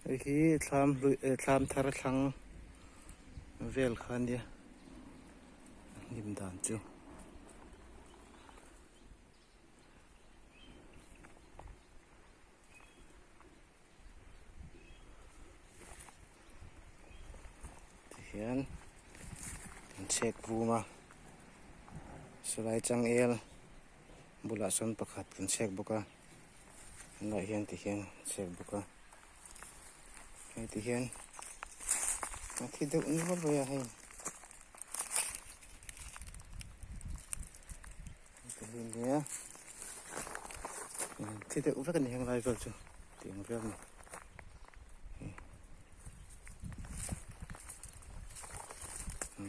Khi tham thar thang vel khan dia nim dan chu hian check buma sulai chang el bula son pakhat kan check boka na hian ti hian check boka ti hian thi deuh ni hol ya hai ti hian dia thi deuh vek ni hang lai vel chu tiang vel ni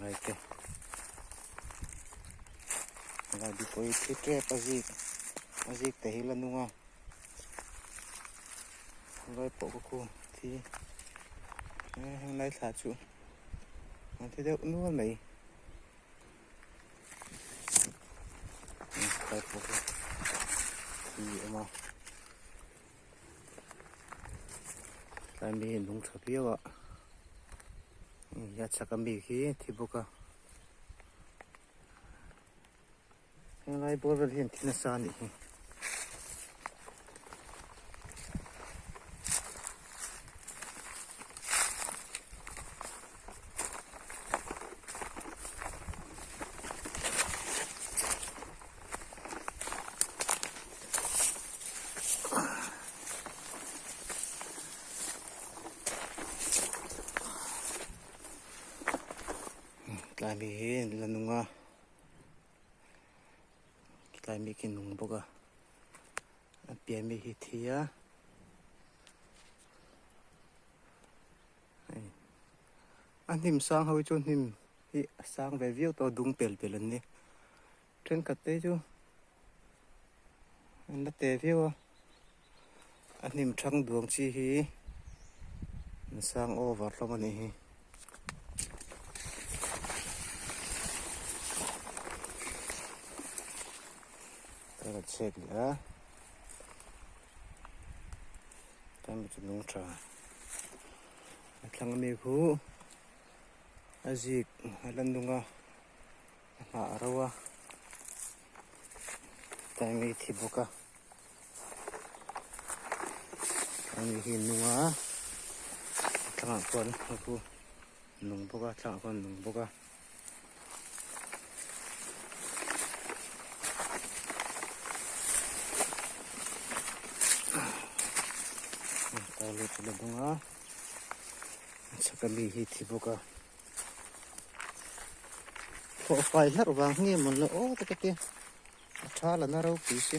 lai te lai di poi thi tre pazik te hi lanunga lai po ko thi hang lai tha chu thi deuh nu hol mai lai po ko thi ama lai mi nung thapiwa ya chakami khi thi boka hang lai bor vel hian thina sa ni hi lai mi hi lanunga lai mi ki nung boka pia mi hi thia nim sang hoi chu nim hi sang ve viu to dung pel pel an ni tren kat te chu na te viu nim thang duang chi hi sang over lo mani hi ta check ya tam chu nung tra thlang mi khu azik halandunga ha arawa tangi thibuka tangi hi nunga thang kon aku nung boka thang kon nung boka talu tulunga chakami hi thibuka ko file har wang nge mon lo o ta ke thala na ro pi si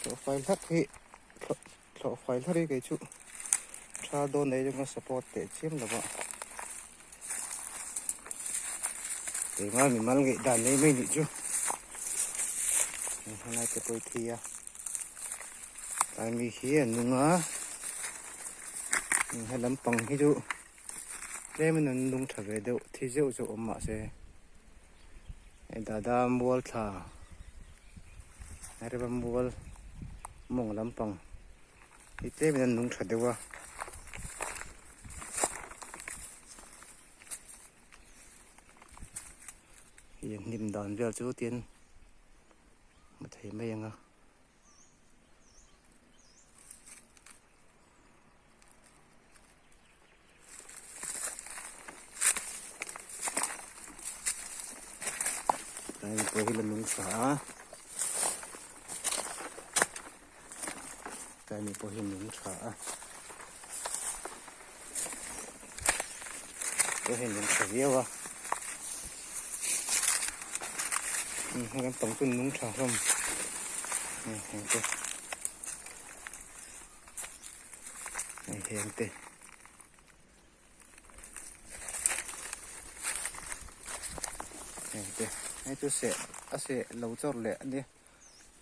ko file har hi ko file har ke chu tha do nei jong support te chim lo ba te ma mi mal ge dan nei mai ni chu hanai te koi thia ai mi hi nunga halam pang hi chu le mình nung thà về đâu thì dễ dụ mà sẽ đã mua thà hay là mua mong lắm bằng thì thế mình nung thà đâu à hiện niệm đòn về chỗ tiền mà thấy mấy anh à đây có hi lần nung xả đây này có hi nung xả có hi nung xả nhiều à cái tổng quân nung xả không này hiện tệ này tôi sẽ lâu cho lẹ đi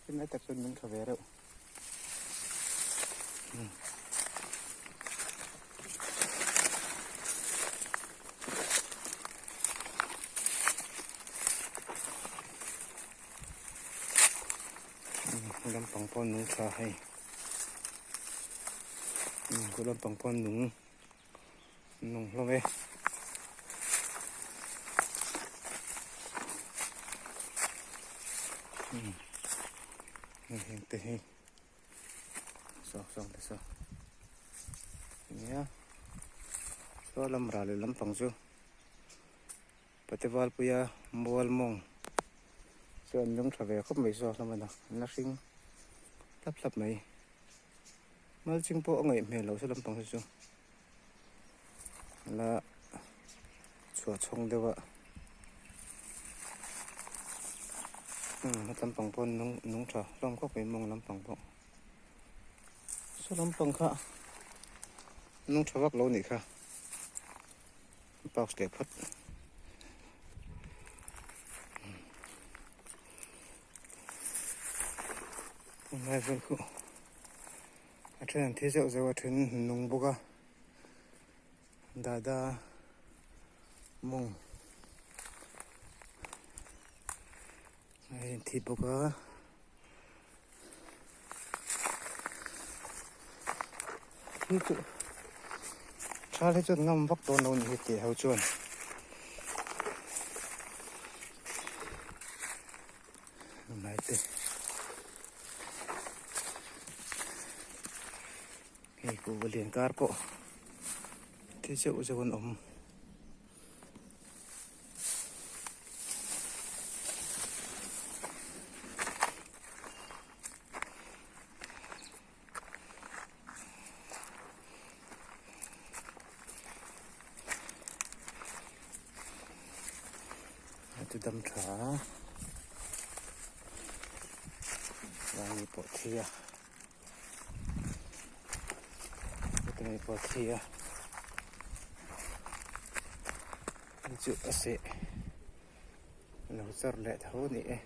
cái này tập trung nung thở về đâu làm bằng con nung thở hay kulam pangpon nung lo ve heng te hi so ya so lam ra le lam pang chu patiwal puya mol mong so an jong thave khop mai so lamana na sing lap mai mal ching po ngai me lo so lam pang chu la chua chong dewa lam pang pon nung tha lam khop mai mong lam pang po so lam pang kha nung thawak lo ni kha box le phat mai vel khu a then thi zau zau a then nung boka da mong ai thi boka thi chu Charlie chút ngâm vóc tôn đâu như thế hậu chuồn máy tê cái cụ vừa liền car cộ thế chịu cho con ống tôi đâm thả vàng bỏ thia tôi bỏ thia chịu sẽ nó rất lẹ thấu nè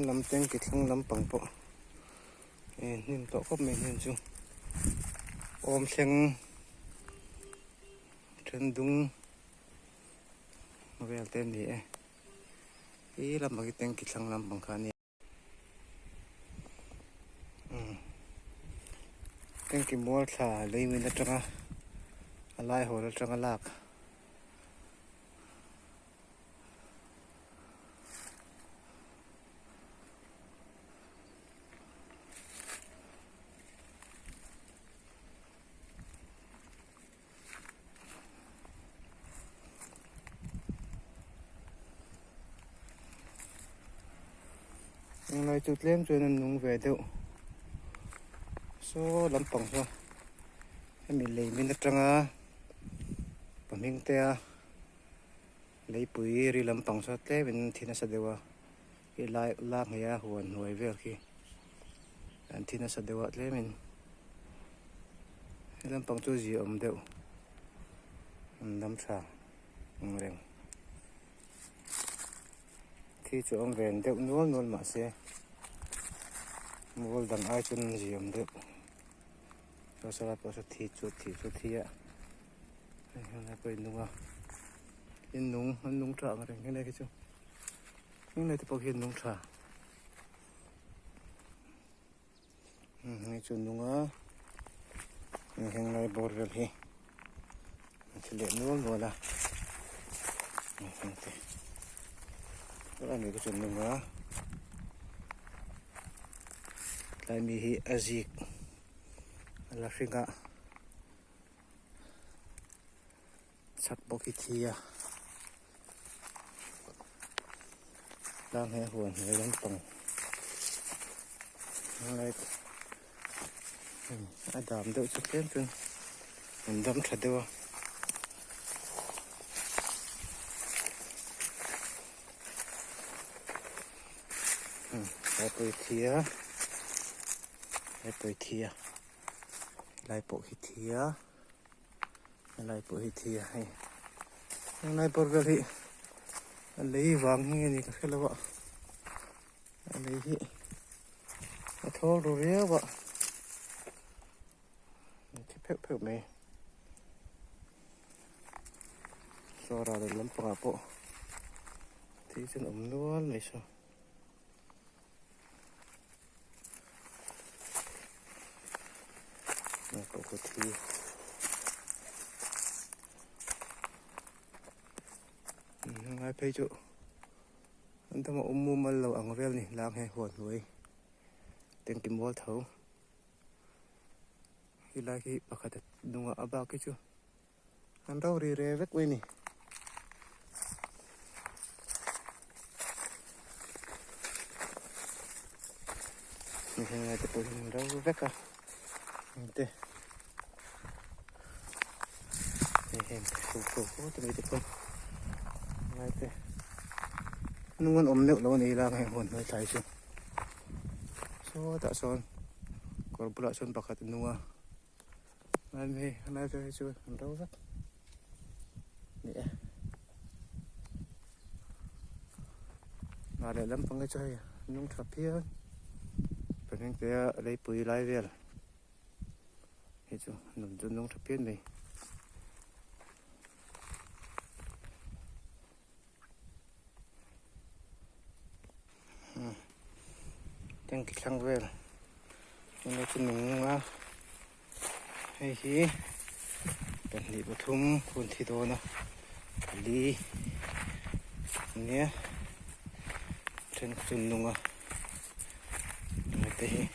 lắm tên kịch không lắm bằng bộ nên tổ cấp mình nên chung ôm xem chân đúng về tên gì ý là một cái tên kịch không lắm bằng khá này tên kịch mua thả lấy mình đã trăng lại hồ đã trăng lạc này tụt lên rồi nó nung về đâu số lắm bằng số mình lấy mình đặt trăng bằng mình te lấy bụi ri lắm bằng số te mình thì nó sẽ đều cái lại lạc hay huồn hồi về khi anh thì nó sẽ đều lấy mình lắm bằng chỗ gì ôm đâu lắm sao rồi thì chỗ ông về đâu nuôi mà xe mua đằng ai chân gì ôm đâu cho sao lại có thì chút ạ này coi nung à in nung trà mà cái này cái chú cái này thì bao hiện nung trà này chú nung à cái này bor rồi hi thì liền nuôi rồi là cái này cái chú nung à lại mi hi azik là phim cả chắc bốc cái thia đang hay huồn người đang tòng này ai đảm đậu chút thêm chân mình đâm thật đâu hai tuổi thia lai po hi thia lai po hi thia hay ang lai por vel hi lei wang hi ni ka khelawa lei hi a thol ro ria wa thi phep phep me so ra de lam pa po thi chen nual mai so na ko ko thi ngai phei chu an thama mal lo ang vel ni lang he hon hui ten kim bol thau hi lai ki pakhat dunga aba ki chu an rau ri re vek we ni ni ngai te po rau vek a te hem ko te mi te po ngai te nungan neuh lo ni lang he hon hui thai chu so ta son kor bula son pakhat nunga an me anai ve chu an rau vek ni mà để lâm phong cái chơi nung thập phía phần những cái lấy bưởi lái về là hết chú nằm chân nung thập phía này đang kịch sang về là nên chân nung á hay gì cần đi bổ thum phun thì đồ nó đi nhé trên chân nung á thế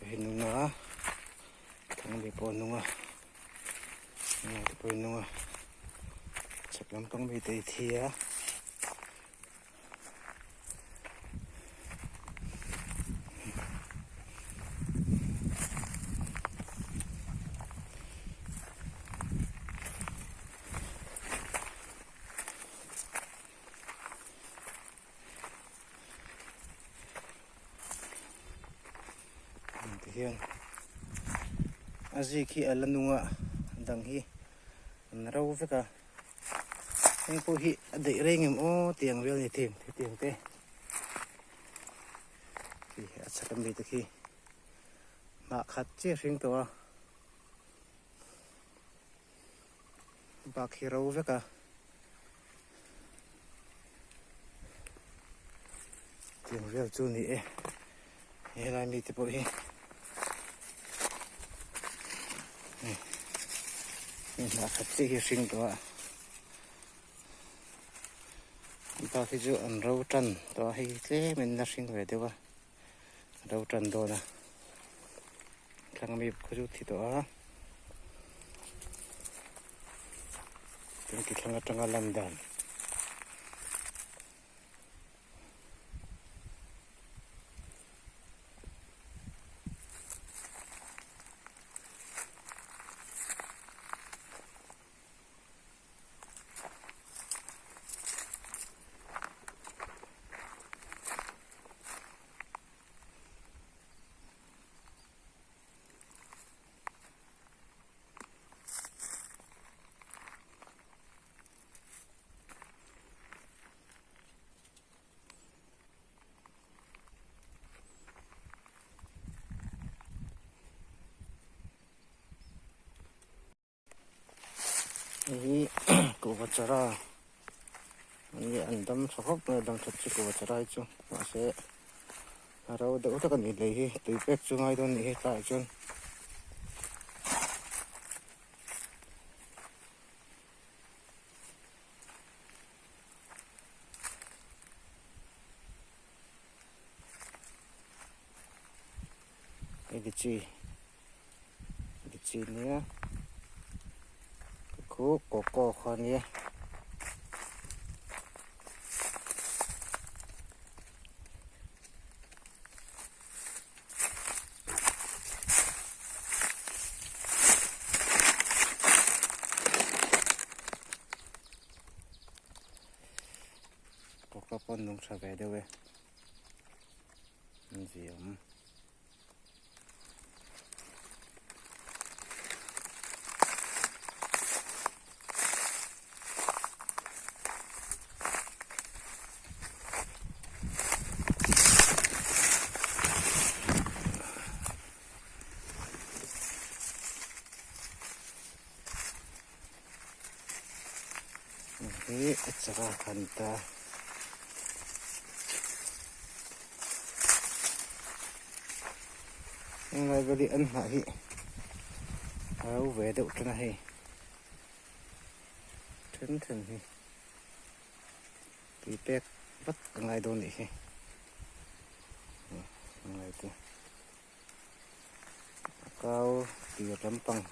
cái nung nó thằng bị bồn nung á này cái bồn nung á chắc lắm không bị tê thia hiền aji khi alan nunga dang hi naro veka anh po hi de rengem o tiang vel ni tim tiang te ki achakam bi te khi ma khat che ring to ba khi ro veka tiang vel chu ni e lai mi te po hi là khát chi sinh đó, bao khi chỗ ăn rau trần đó hay thế mình đã sinh về đâu à, rau trần đó nè, thằng mình có chút thì đó, cái thằng làm đàn. Ini ku bacara ini andam sokok andam satu ku bacara itu masih harau dah udah kan ini tu pek sungai tu ni tak jun ini ni ya ku koko kan ya koko pun nung sampai deh. Diam. Okay, at saka kanta. Ang nagalian na hi. Wedo ito na hi. Ten hi. Pipek. Ba't ang ngay doon hi? Ang ngay ito. Akaw, tiga lampang.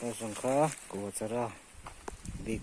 Pasang ka, kuha tsara. Big